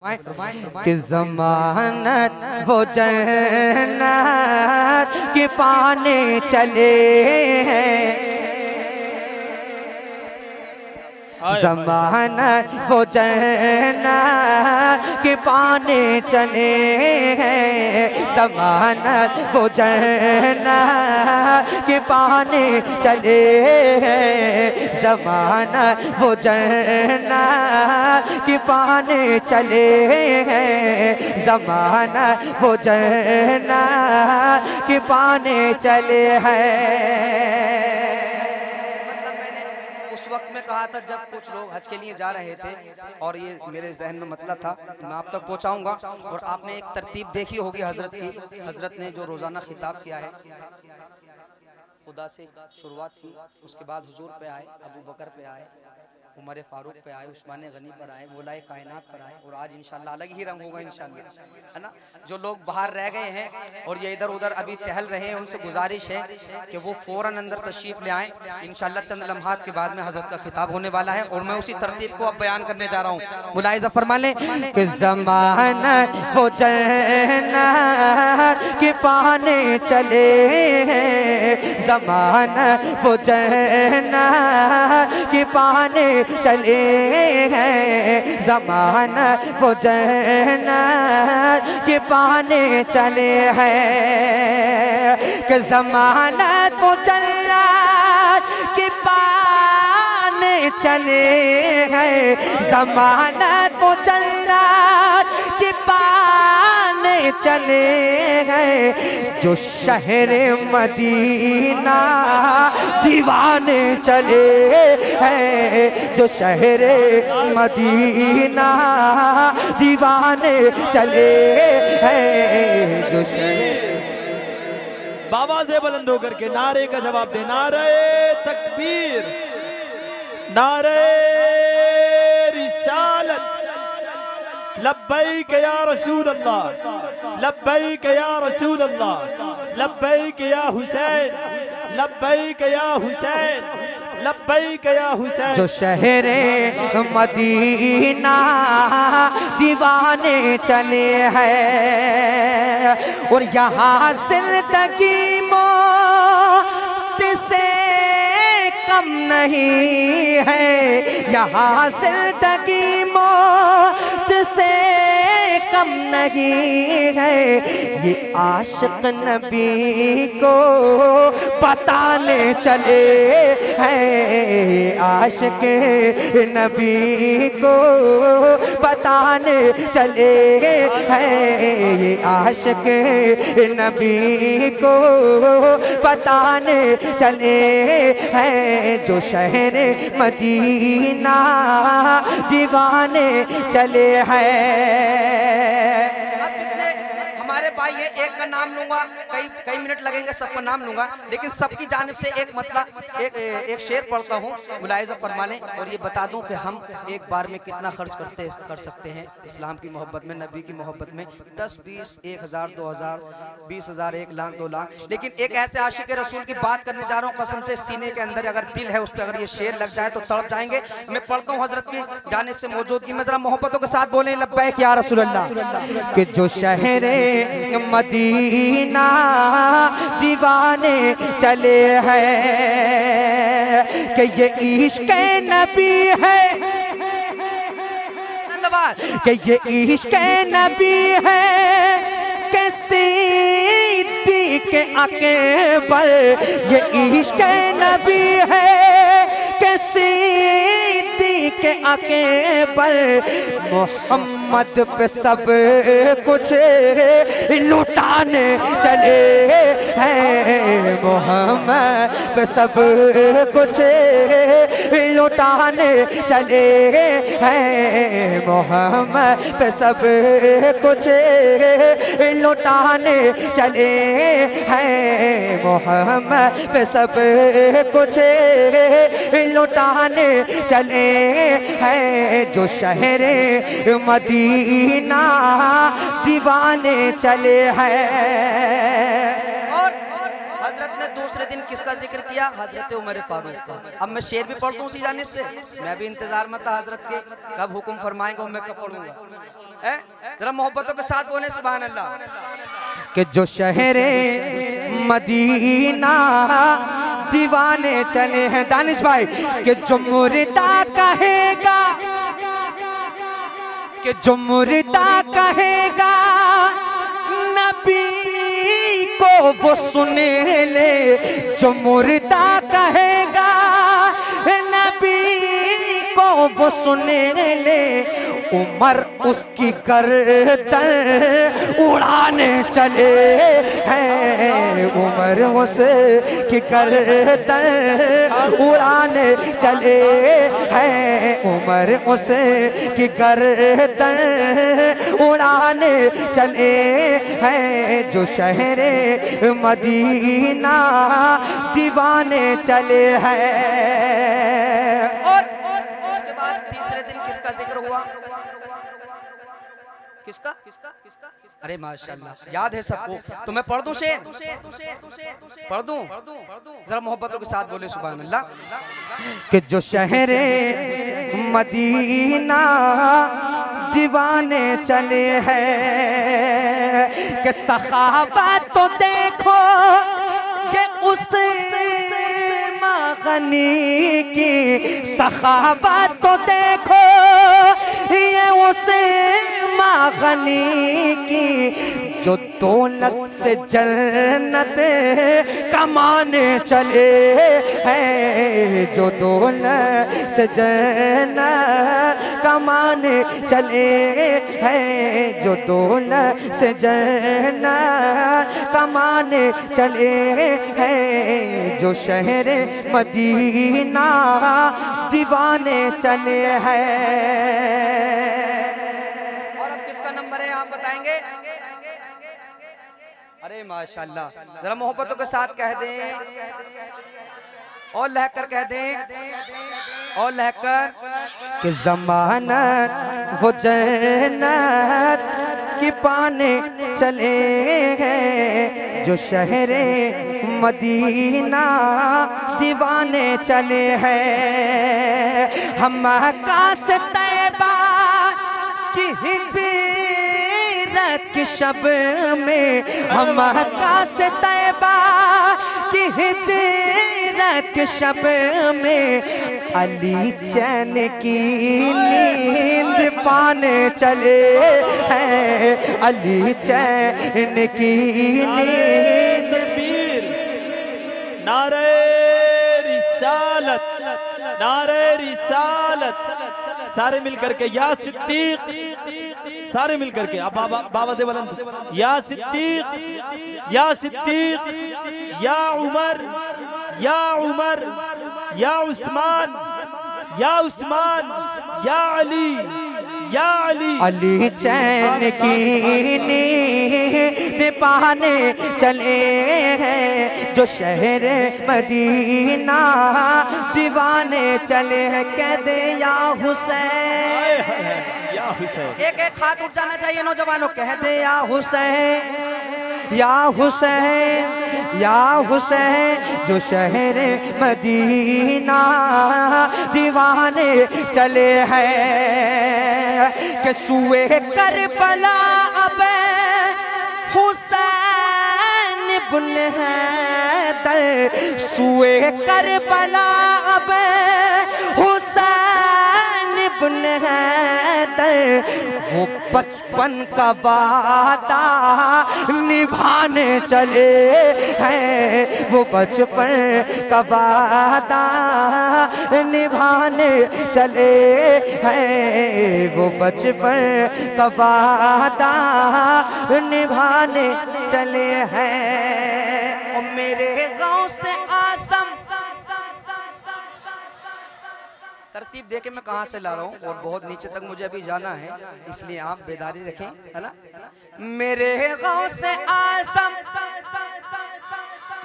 कि ज़मानत वो जन्नत के पाने चले हैं, ज़मानत वो जन्नत के पाने चले हैं, ज़मानत वो जन्नत के पाने चले हैं, ज़मानत वो जन्नत के पाने चले हैं, ज़मानत वो जन्नत के पाने चले हैं। उस वक्त में कहा था जब कुछ लोग हज के लिए जा रहे थे और ये मेरे जहन में मतलब था, मैं आप तक पहुंचाऊंगा। और आपने एक तरतीब देखी होगी हजरत की, हजरत ने जो रोजाना खिताब किया है, खुदा से शुरुआत की, उसके बाद हुजूर पे आए, अबू बकर पे आए, उमर फारूक पे आए, उस्मान गनी पर आए, मौलाए कायनात पर आए, और आज इंशाल्लाह अलग ही रंग होगा इंशाल्लाह, है ना। जो लोग बाहर रह गए हैं और ये इधर उधर अभी टहल रहे हैं, उनसे गुजारिश है कि वो फौरन अंदर तशरीफ ले आएँ। इंशाल्लाह चंद लम्हात के बाद में हजरत का खिताब होने वाला है और मैं उसी तरतीब को अब बयान करने जा रहा हूँ। मुलाहिज़ा फरमा लें कि ज़मानत वो जन्नत के पाने चले हैं, ज़मानत वो जन्नत के पाने चले हैं, ज़मानत वो जन्नत के पाने चले हैं, कि ज़मानत वो जन्नत के पाने चले हैं, ज़मानत वो जन्नत के पाने चले हैं, जो शहर मदीना दीवाने चले हैं, जो शहर मदीना दीवाने चले हैं, जो शहर। बाबा से बुलंद होकर के नारे का जवाब दे, नारे तकबीर, नारे रिसालत, लब्बैक या रसूल अल्लाह, लब्बैक या रसूल अल्लाह, लब्बैक या हुसैन, लब्बैक या हुसैन, लब्बैक या हुसैन। जो शहर मदीना दीवाने चले हैं और यहाँ जिंदगी मौत से कम नहीं है, यहाँ जिंदगी मौत से कम नहीं है, ये आशिक नबी को बताने चले हैं, आशिक नबी को बताने चले हैं, आशिक नबी को बताने चले हैं, जो शहर मदीना दीवाने चले हैं। हमारे भाई ये एक का नाम लूंगा, कई मिनट लगेंगे, सबका नाम लूंगा, लेकिन सबकी जानिब से एक मतलब एक शेर पढ़ता हूँ, मुलाहिज़ा फरमा लें। और ये बता दूं कि हम एक बार में कितना खर्च कर सकते हैं इस्लाम की मोहब्बत में, नबी की मोहब्बत में। 10, 20, 1000, 2000, 20,000, 1 लाख, 2 लाख। लेकिन एक ऐसे आशिक रसूल की बात करने जा रहा हूँ, कसम से सीने के अंदर अगर दिल है उस पर अगर ये शेर लग जाए तो तड़प जाएंगे। मैं पढ़ता हूँ हजरत की जानिब से मौजूदगी में, जरा मोहब्बतों के साथ बोलें लब्बैक या रसूल अल्लाह। कि जो शहर मदीना दीवाने चले हैं, कि ये इश्क़ नबी है, कि ये इश्क़ नबी है, कि सिद्दीक़ अकबर, ये इश्क़ नबी है, कि सिद्दीक़ अकबर, मोहम्मद पे सब कुछ लुटाने चले हैं, मोहम्मद पे सब कुछ लुटाने चले हैं, मोहम्मद पे सब कुछ लुटाने चले हैं, मोहम्मद पे सब कुछ लुटाने चले हैं, जो शहर मदीना दीवाने चले हैं। और हजरत ने दूसरे दिन किसका जिक्र किया? हजरत उमर फारूक का। अब मैं शेर भी पढ़ दूं उसी जानिब से, मैं भी इंतजार में था हजरत के कब हुक्म फरमाएंगे मैं कब पढ़ूंगा। जरा मोहब्बतों के साथ बोले सुभान अल्लाह। कि जो शहरे मदीना दीवाने चले हैं दानिश भाई, कि जो मुर्दा कहेगा, कि जो मुर्दा कहेगा नबी को वो सुने ले, जो मुर्दा कहेगा नबी को वो सुने ले, उमर उसकी गर्दन उड़ाने चले हैं, उमर उसकी गर्दन उड़ाने चले हैं, उमर उसकी गर्दन उड़ाने चले हैं, जो शहरे मदीना दीवाने चले हैं। और उसके बाद तीसरे दिन किसका जिक्र हुआ? किसका? अरे माशाल्लाह याद है सबको, तो मैं पढ़ दूं शेर, पढ़ दूं जरा मोहब्बतों के साथ बोले सुभान अल्लाह। कि जो शहरे मदीना दीवाने चले हैं, कि सखावत तो देखो कि उस गनी की, सखावत तो देखो ये उसे गनी की, जो दौलत से जन्नत कमाने चले हैं, जो दौलत से जन्नत कमाने चले हैं, जो दौलत से जन्नत कमाने चले हैं, जो शहर मदीना दीवाने चले हैं। नंबर है आप बताएंगे? अरे माशाल्लाह, जरा मोहब्बतों के साथ कह दें और लहकर कह दें, और लहकर कि ज़मानत वो जन्नत की पाने चले हैं, जो शहरे मदीना दीवाने चले हैं। हम आकाश तैबा की हिजरत की शब में, हम आकाश तैबा की हिजरत की शब में, अली चैन की नींद पाने चले हैं, अली चैन की नींद। नारे रिसालत, नारे रिसालत, सारे मिलकर के या सिद्दीक, सारे मिलकर के अब बाबा से बुलंद, या सिद्दीक, या सिद्दीक, या उमर, या उमर, या उस्मान, या उस्मान, या अली, या अली। अली चैन की नींद पाने चले हैं, जो शहर मदीना दीवाने चले हैं। कह दे या हुसैन, या हुसैन, एक एक हाथ उठ जाना चाहिए नौजवानों। कह दे या हुसैन, या हुसैन, या हुसैन, जो शहर मदीना दीवाने चले हैं। कि सुए करबला अब हुसैन इब्न हैदर, सुए करबला अब हुसैन इब्न हैदर, वो बचपन का वादा निभाने चले हैं, वो बचपन का वादा निभाने चले हैं, वो बचपन का वादा निभाने चले हैं। और मेरे गांव से आसम, तरतीब देके मैं कहाँ से ला रहा हूँ और बहुत नीचे तक मुझे अभी जाना है, इसलिए आप बेदारी रखें, है ना। मेरे गांव से आसम,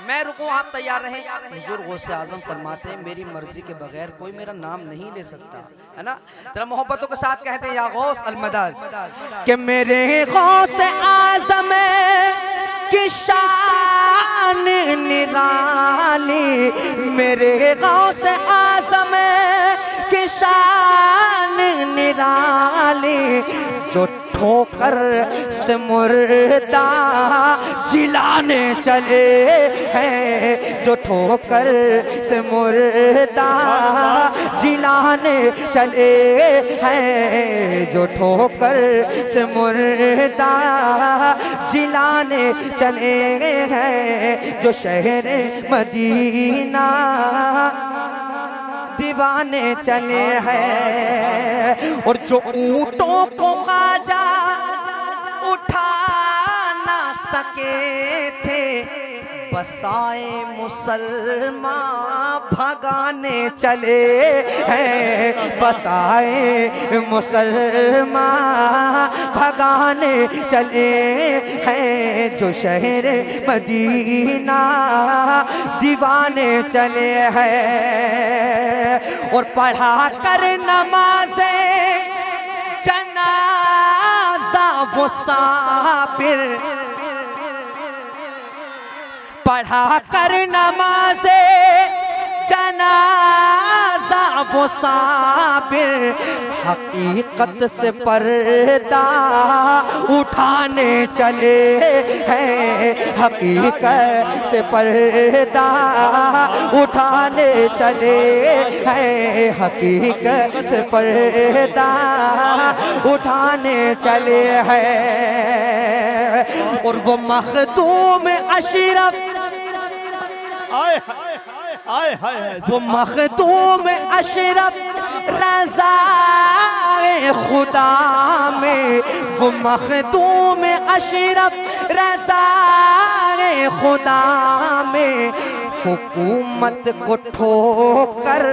मैं रुकूं आप तैयार रहें। हुजूर गौसे आजम फरमाते हैं मेरी मर्जी के बगैर कोई मेरा नाम नहीं ले सकता, है ना। जरा मोहब्बतों के साथ कहते हैं या गौस अल मदद। कि मेरे गौसे आजम की शान शान निराली, मेरे गौस आज़म की शान निराली, जो ठोकर से मुर्दा जिलाने चले हैं, जो ठोकर से मुर्दा जिलाने चले हैं, जो ठोकर से मुर्दा जिलाने चले हैं, जो शहर मदीना दीवाने चले हैं। और जो ऊंटों को ख्वाजा उठा ना सके थे, बसाए मुसलमान भगाने चले हैं, बसाए मुसलमान भगाने चले हैं, जो शहर मदीना दीवाने चले हैं। और पढ़ा कर नमाज़े जनाज़ा वो साबिर, पढ़ा कर नमाज़े जनाज़ा वो साबिर, हकीकत से पर्दा उठाने चले हैं, हकीकत से पर्दा उठाने चले हैं, हकीकत से पर्दा उठाने चले हैं। और वो मखदूम अशरफ, वो मखदूम अशरफ रज़ाए खुदा में, वो मखदूम अशरफ रज़ाए खुदा में, हुकूमत को ठोकर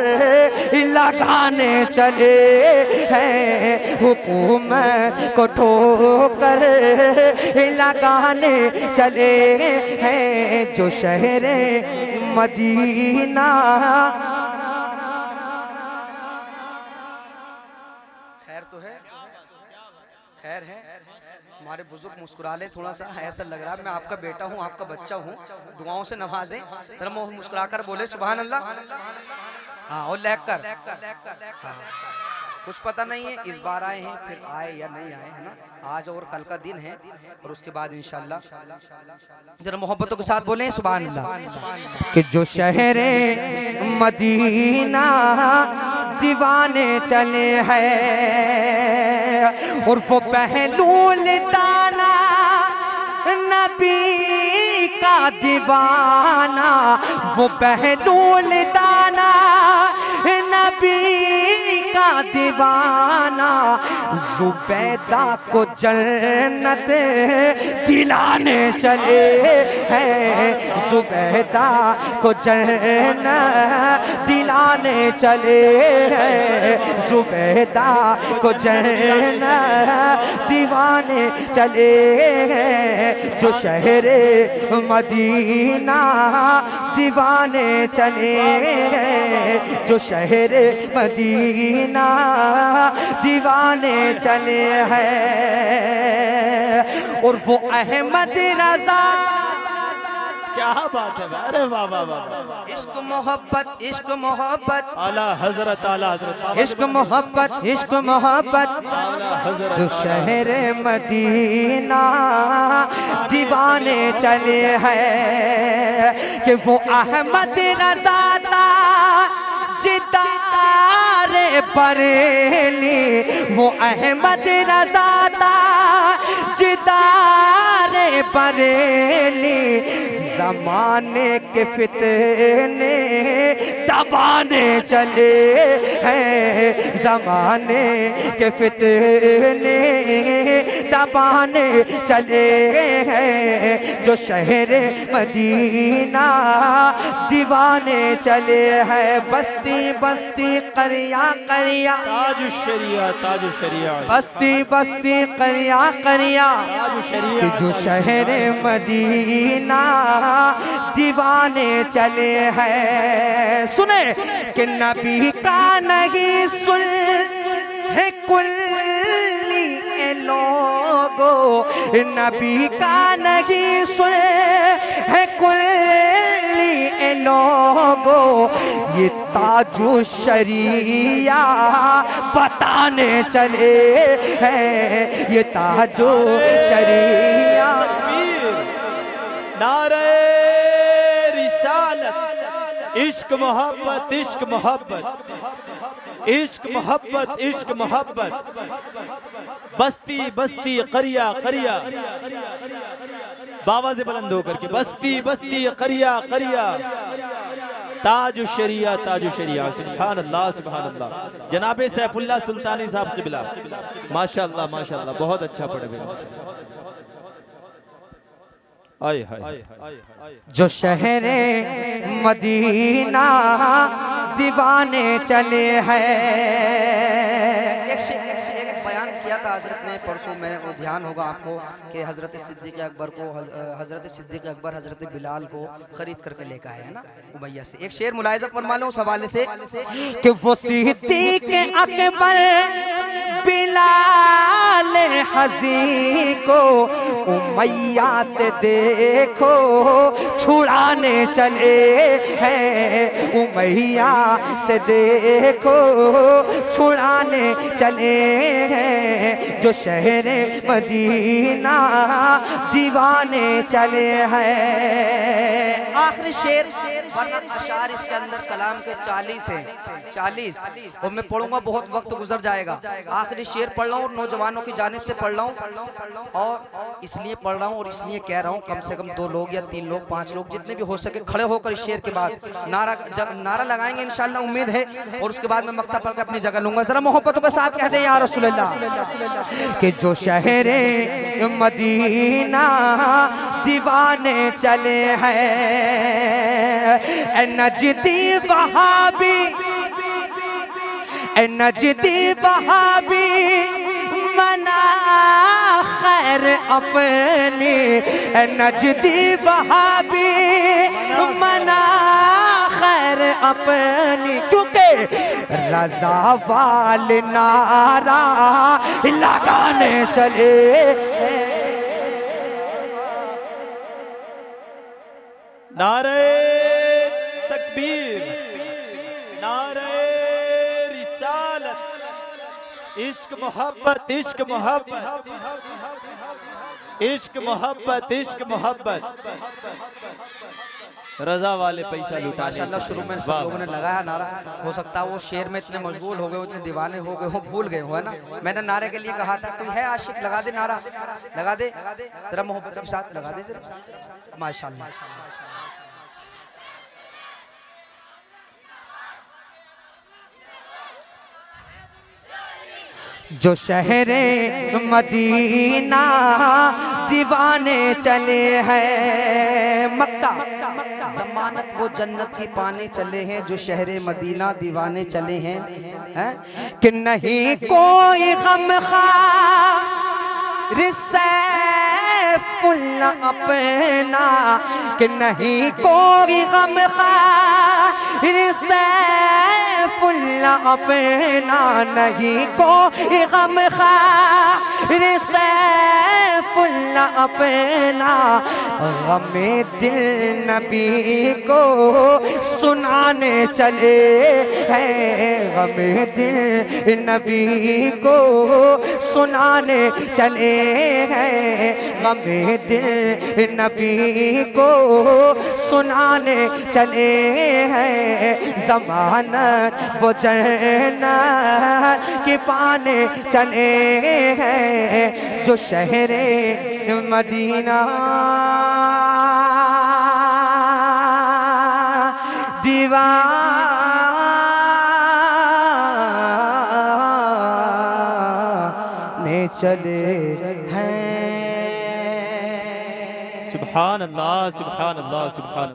लगाने चले हैं, हुकूमत को ठोकर लगाने चले हैं, जो शहर मदीना। खैर तो है, खैर है। हमारे बुजुर्ग मुस्कुरा ले थोड़ा सा, ऐसा लग रहा है मैं आपका बेटा हूँ, आपका बच्चा हूँ, दुआओं से नवाजें। जरा मुस्कुरा कर बोले सुभान अल्लाह। हाँ, और लैग कर। हाँ, कुछ पता नहीं है इस बार आए हैं फिर आए या नहीं आए, है ना। आज और कल का दिन है और उसके बाद इंशाल्लाह। जरा मोहब्बतों के साथ बोले सुभान अल्लाह। कि जो शहर मदीना दीवाने चले हैं, और वो पहलूल दाना नबी का दीवाना, वो पहलूल दाना नबी का दीवाना, जुबैदा को जन्नत दिलाने चले हैं, जुबैदा को जन्नत दिलाने चले हैं, जुबैदा को जन्नत दीवाने चले हैं, जो शहर मदीना दीवाने चले हैं, जो शहर मदीना दीवाने चले हैं। और वो अहमद रज़ा, क्या बात है, अरे वाह वाह वाह। इश्क मोहब्बत, इश्क मोहब्बत, आला हजरत, आला हजरत, इश्क मोहब्बत, इश्क मोहब्बत, आला हजरत, जो शहर मदीना दीवाने चले हैं। कि वो अहमद रज़ा जिदारे बरेली, वो अहमद रज़ा जिदारे बरेली, ज़माने के फितने दबाने चले हैं, ज़माने के फितने दबाने चले हैं, जो शहर मदीना दीवाने चले हैं। बस्ती बस्ती करिया करिया, ताज शरिया, ताज शरिया, बस्ती बस्ती करिया करिया, ताज शरिया, जो शहर मदीना दीवाने चले हैं। सुने कि नबी का नहीं सुन है कुल्ली लोगो, नबी का नहीं सुन है कुल्ली लोगो, ये ताजो शरिया बताने चले हैं, ये ताजो शरिया। नारे रिसालत, इश्क मोहब्बत, इश्क मोहब्बत, इश्क मोहब्बत, इश्क मोहब्बत, बस्ती बस्ती करिया करिया, बाबा से बुलंद होकर के बस्ती बस्ती करिया करिया, ताजु शरिया ताजु शरिया। सुभान अल्लाह सुभान अल्लाह। जनाबे सैफुल्लाह सुल्तानी साहब क़िबला, माशाअल्लाह माशाअल्लाह, बहुत अच्छा पढ़े। आए हाय। जो शहरे मदीना दीवाने चले हैं। एक बयान किया था हजरत ने परसों में, वो ध्यान होगा आपको कि हजरत सिद्दीक़ अकबर को, हजरत सिद्दीक़ अकबर हजरत बिलाल को खरीद करके लेकर आए है ना उमैया से। एक शेर मुलाहिज़ा फरमा लो उस हवाले से कि वो सिद्दीक़ अकबर बिलाल हज़ी को उमैया से देखो छुड़ाने चले हैं, उमैया से देखो छुड़ाने चले हैं। जो शहर मदीना दीवाने चले हैं। आखिरी शेर, वरना अशार इसके अंदर कलाम के 40 हैं, 40, और मैं पढ़ूंगा बहुत वक्त गुजर जाएगा। आखिरी शेर पढ़ रहा हूँ, नौजवानों की जानिब से पढ़ रहा हूँ, और इसलिए पढ़ रहा हूँ और इसलिए कह रहा हूँ कम से कम 2 लोग या 3 लोग 5 लोग जितने भी हो सके खड़े होकर इस शेर के बाद नारा लगाएंगे इंशाअल्लाह, उम्मीद है। और उसके बाद मैं मक्ता पढ़ के अपनी जगह लूंगा। जरा मोहब्बतों के साथ कह दे या रसूलल्लाह कि जो शहरे मदीना दीवाने चले हैं। नजदी वहाबी, नजदी वहाबी मना खैर अपनी, नजदी वहाबी मना खैर अपनी, क्योंकि रजा वाल नारा लगाने चले। नारे तकबीर, नारे रिसालत, इश्क मोहब्बत, इश्क मोहब्बत, इश्क मोहब्बत, इश्क मोहब्बत। रजा वाले पैसा लुटाने। माशाअल्लाह शुरू में सब लोगों ने लगाया नारा। हो सकता है वो शेर में इतने मशगूल हो गए, इतने दीवाने हो गए हो, भूल गए हो, है ना। मैंने नारे के लिए कहा था, कोई है आशिक लगा दे नारा, लगा दे जरा मोहब्बत के साथ लगा दे जरा। माशाअल्लाह। जो शहरे मदीना दीवाने चले हैं। मक्का जमानत वो जन्नत की पाने चले हैं, जो शहरे मदीना दीवाने चले हैं, कि नहीं कोई गमखार सैफुल्लाह अपना, कि नहीं कोई गमखार सैफुल्लाह अपना, नहीं कोई गमखार सैफुल्लाह अपना। गमे दिल नबी को सुनाने चले हैं, गमे दिल नबी को सुनाने चले हैं, गमे दिल नबी को सुनाने चले हैं। ज़मानत वो जन्नत के पाने चले हैं, जो शहरे मदीना दीवाने चले हैं। सुभान अल्लाह सुभान अल्लाह सुभान अल्लाह।